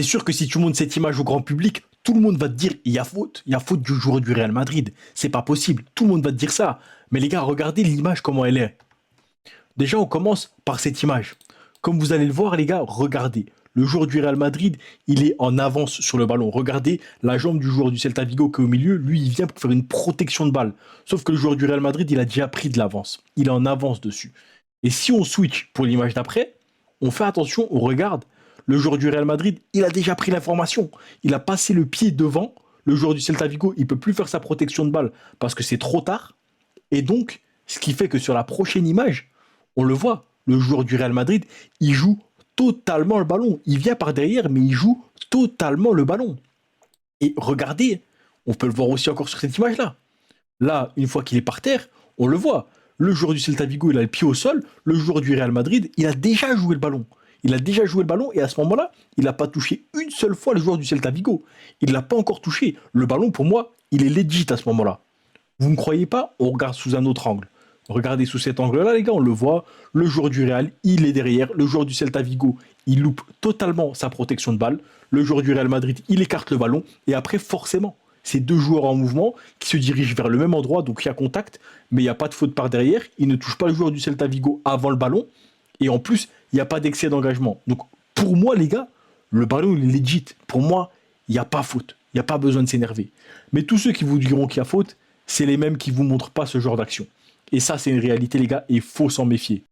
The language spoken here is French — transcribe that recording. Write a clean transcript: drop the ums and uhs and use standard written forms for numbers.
C'est sûr que si tu montres cette image au grand public, tout le monde va te dire il y a faute du joueur du Real Madrid. C'est pas possible. Tout le monde va te dire ça. Mais les gars, regardez l'image comment elle est. Déjà, on commence par cette image. Comme vous allez le voir, les gars, regardez. Le joueur du Real Madrid, il est en avance sur le ballon. Regardez la jambe du joueur du Celta Vigo qui est au milieu. Lui, il vient pour faire une protection de balle. Sauf que le joueur du Real Madrid, il a déjà pris de l'avance. Il est en avance dessus. Et si on switch pour l'image d'après, on fait attention, on regarde. Le joueur du Real Madrid, il a déjà pris l'information. Il a passé le pied devant. Le joueur du Celta Vigo, il peut plus faire sa protection de balle parce que c'est trop tard. Et donc, ce qui fait que sur la prochaine image, on le voit, le joueur du Real Madrid, il joue totalement le ballon. Il vient par derrière, mais il joue totalement le ballon. Et regardez, on peut le voir aussi encore sur cette image-là. Là, une fois qu'il est par terre, on le voit. Le joueur du Celta Vigo, il a le pied au sol. Le joueur du Real Madrid, il a déjà joué le ballon. Il a déjà joué le ballon et à ce moment-là, il n'a pas touché une seule fois le joueur du Celta Vigo. Il ne l'a pas encore touché. Le ballon, pour moi, il est legit à ce moment-là. Vous ne me croyez pas? On regarde sous un autre angle. Regardez sous cet angle-là, les gars, on le voit. Le joueur du Real, il est derrière. Le joueur du Celta Vigo, il loupe totalement sa protection de balle. Le joueur du Real Madrid, il écarte le ballon. Et après, forcément, ces deux joueurs en mouvement qui se dirigent vers le même endroit, donc il y a contact, mais il n'y a pas de faute par derrière. Il ne touche pas le joueur du Celta Vigo avant le ballon. Et en plus, il n'y a pas d'excès d'engagement. Donc, pour moi, les gars, le ballon, il est legit. Pour moi, il n'y a pas faute. Il n'y a pas besoin de s'énerver. Mais tous ceux qui vous diront qu'il y a faute, c'est les mêmes qui vous montrent pas ce genre d'action. Et ça, c'est une réalité, les gars, et il faut s'en méfier.